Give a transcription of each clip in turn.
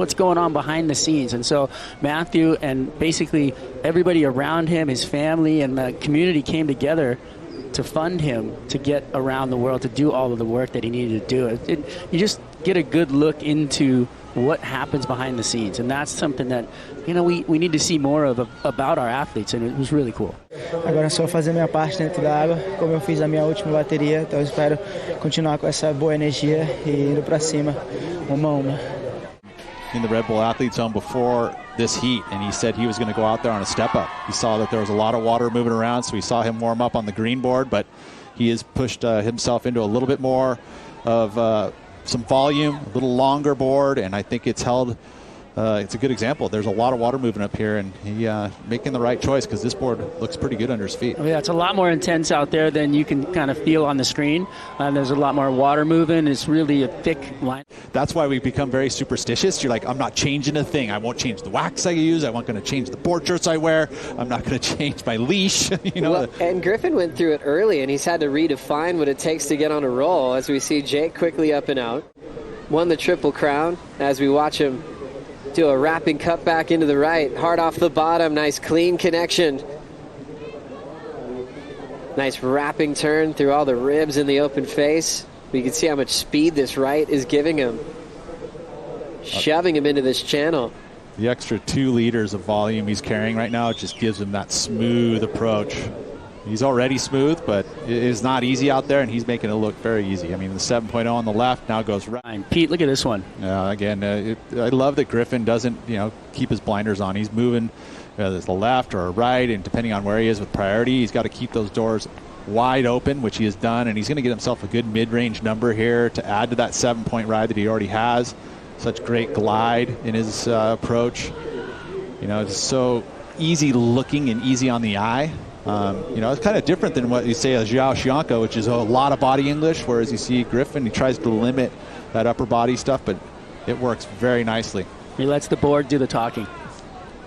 what's going on behind the scenes. And so Matthew and basically everybody around him, his family and the community came together to fund him to get around the world, to do all of the work that he needed to do. You just get a good look into what happens behind the scenes, and that's something that, you know, we need to see more of about our athletes, and it was really cool. Agora é só fazer minha parte dentro da água, como eu fiz a minha última bateria, então eu espero continuar com essa boa energia e indo para cima, uma a uma. In the Red Bull Athlete Zone before this heat, and he said he was going to go out there on a step up. He saw that there was a lot of water moving around, so we saw him warm up on the green board, but he has pushed himself into a little bit more of some volume, a little longer board, and I think it's held. It's a good example. There's a lot of water moving up here, and he making the right choice because this board looks pretty good under his feet. Yeah, it's a lot more intense out there than you can kind of feel on the screen. There's a lot more water moving. It's really a thick line. That's why we've become very superstitious. You're like, I'm not changing a thing. I won't change the wax I use. I'm not going to change the board shirts I wear. I'm not going to change my leash. You know. Well, and Griffin went through it early, and he's had to redefine what it takes to get on a roll. As we see Jake quickly up and out, won the Triple Crown. As we watch him do a wrapping cut back into the right, hard off the bottom, nice clean connection. Nice wrapping turn through all the ribs in the open face. You can see how much speed this right is giving him, shoving him into this channel. The extra 2 liters of volume he's carrying right now, it just gives him that smooth approach. He's already smooth, but it is not easy out there, and he's making it look very easy. I mean, the 7.0 on the left now goes right. Pete, look at this one. Again, I love that Griffin doesn't, keep his blinders on. He's moving to the left or right, and depending on where he is with priority, he's got to keep those doors wide open, which he has done, and he's going to get himself a good mid-range number here to add to that 7-point ride that he already has. Such great glide in his approach. It's so easy looking and easy on the eye. It's kind of different than what you say as Xiao Xianco, which is a lot of body English, whereas you see Griffin, he tries to limit that upper body stuff, but it works very nicely. He lets the board do the talking.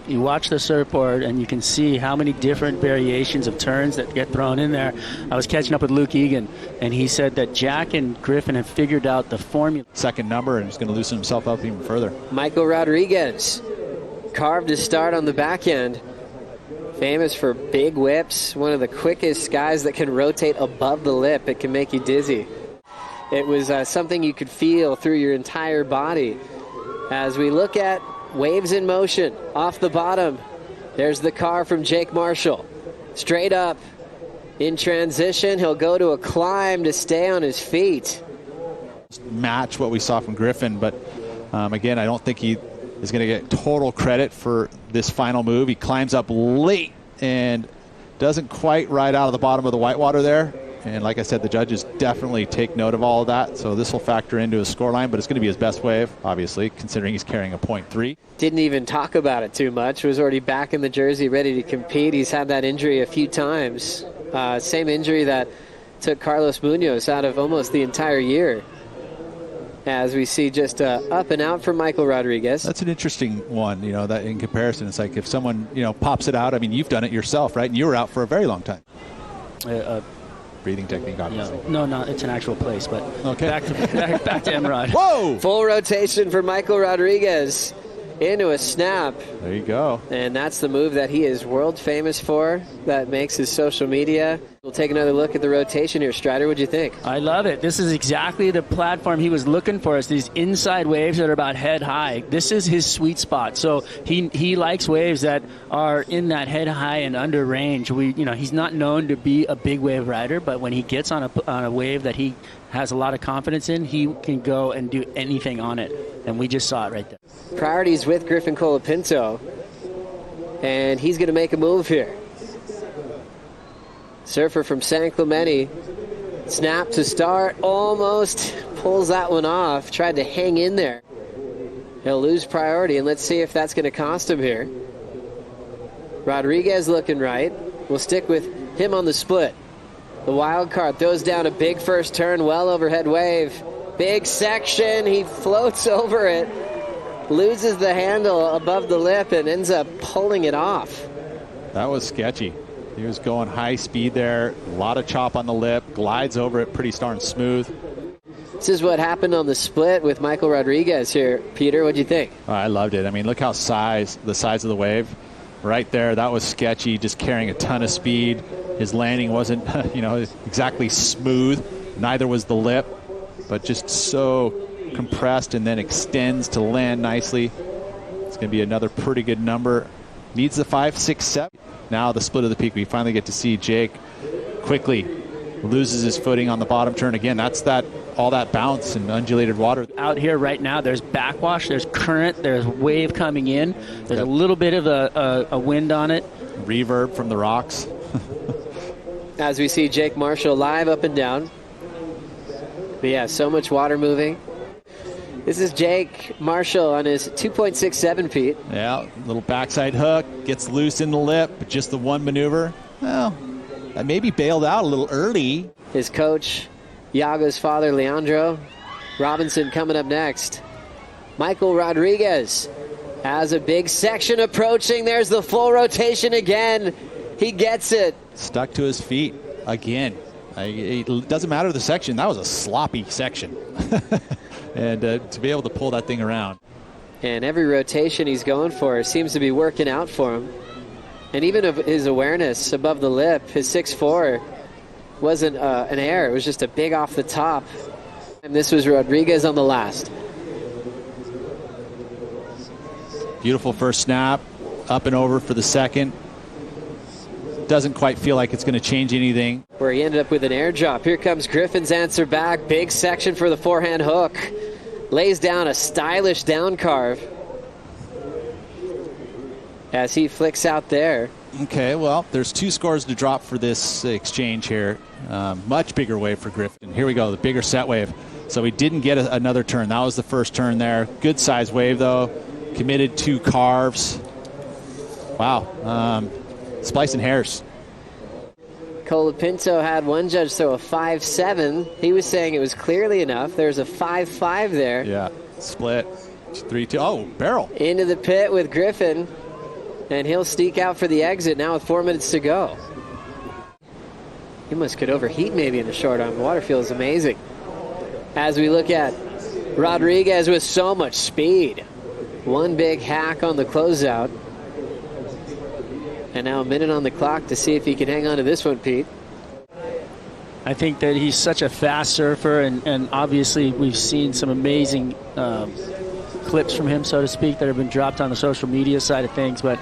You watch the surfboard, and you can see how many different variations of turns that get thrown in there. I was catching up with Luke Egan, and he said that Jack and Griffin have figured out the formula. Second number, and he's going to loosen himself up even further. Michael Rodrigues carved his start on the back end. Famous for big whips, one of the quickest guys that can rotate above the lip. It can make you dizzy. It was something you could feel through your entire body. As we look at waves in motion off the bottom, there's the car from J.Marshall. Straight up in transition, he'll go to a climb to stay on his feet. Match what we saw from Griffin, but again, I don't think he is going to get total credit for this final move. He climbs up late and doesn't quite ride out of the bottom of the whitewater there. And like I said, the judges definitely take note of all of that. So this will factor into his scoreline, but it's going to be his best wave, obviously, considering he's carrying a 0.3. Didn't even talk about it too much. Was already back in the jersey, ready to compete. He's had that injury a few times. Same injury that took Carlos Munoz out of almost the entire year. As we see just up and out from Michael Rodrigues. That's an interesting one, that in comparison. It's like if someone, pops it out. I mean, you've done it yourself, right? And you were out for a very long time. Breathing technique, obviously. No, it's an actual place, but okay. back to Emrod. Whoa! Full rotation for Michael Rodrigues into a snap. There you go. And that's the move that he is world famous for, that makes his social media. We'll take another look at the rotation here. Strider, what'd you think? I love it. This is exactly the platform he was looking for. It's these inside waves that are about head high. This is his sweet spot. So he likes waves that are in that head high and under range. He's not known to be a big wave rider, but when he gets on a wave that he has a lot of confidence in, he can go and do anything on it. And we just saw it right there. Priorities with Griffin Colapinto. And he's going to make a move here. Surfer from San Clemente. Snap to start. Almost pulls that one off. Tried to hang in there. He'll lose priority, and let's see if that's going to cost him here. Rodrigues looking right. We'll stick with him on the split. The wild card throws down a big first turn, well overhead wave. Big section. He floats over it. Loses the handle above the lip and ends up pulling it off. That was sketchy. He was going high speed there. A lot of chop on the lip. Glides over it pretty darn smooth. This is what happened on the split with Michael Rodrigues here. Peter, what do you think? Oh, I loved it. I mean, look how the size of the wave right there. That was sketchy, just carrying a ton of speed. His landing wasn't, exactly smooth. Neither was the lip, but just so compressed and then extends to land nicely. It's going to be another pretty good number. Needs the 5, 6, 7. Now the split of the peak. We finally get to see Jake quickly loses his footing on the bottom turn again. That's all that bounce and undulated water. Out here right now, there's backwash, there's current, there's wave coming in. There's a little bit of a wind on it. Reverb from the rocks. As we see J.Marshall live up and down. But yeah, so much water moving. This is J.Marshall on his 2.67 feet. Yeah, little backside hook, gets loose in the lip, but just the one maneuver. Well, that maybe bailed out a little early. His coach, Iago's father, Leandro Robinson, coming up next. Michael Rodrigues has a big section approaching. There's the full rotation again. He gets it. Stuck to his feet again. It doesn't matter the section. That was a sloppy section. And to be able to pull that thing around. And every rotation he's going for seems to be working out for him. And even of his awareness above the lip, his 6'4", wasn't an error. It was just a big off the top. And this was Rodrigues on the last. Beautiful first snap. Up and over for the second. Doesn't quite feel like it's going to change anything. Where he ended up with an air drop. Here comes Griffin's answer back. Big section for the forehand hook. Lays down a stylish down carve as he flicks out there. Okay, well, there's 2 scores to drop for this exchange here. Much bigger wave for Griffin. Here we go, the bigger set wave. So he didn't get another turn. That was the first turn there. Good size wave, though. Committed 2 carves. Wow. Splicing hairs. Colapinto had one judge throw a 5-7. He was saying it was clearly enough. There's a 5-5 there. Yeah, split. 3-2. Oh, barrel. Into the pit with Griffin. And he'll sneak out for the exit now with 4 minutes to go. He could overheat maybe in the short arm. The water feels amazing. As we look at Rodrigues with so much speed. One big hack on the closeout. And now a minute on the clock to see if he can hang on to this one, Pete. I think that he's such a fast surfer, and obviously we've seen some amazing clips from him, so to speak, that have been dropped on the social media side of things. But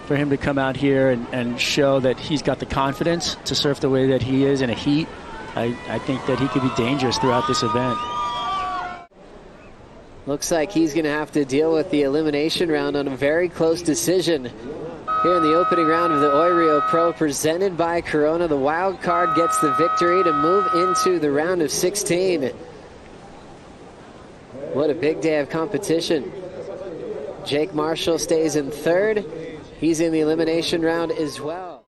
for him to come out here and show that he's got the confidence to surf the way that he is in a heat, I think that he could be dangerous throughout this event. Looks like he's going to have to deal with the elimination round on a very close decision. Here in the opening round of the Oirio Pro presented by Corona, the wild card gets the victory to move into the round of 16. What a big day of competition. J.Marshall stays in third. He's in the elimination round as well.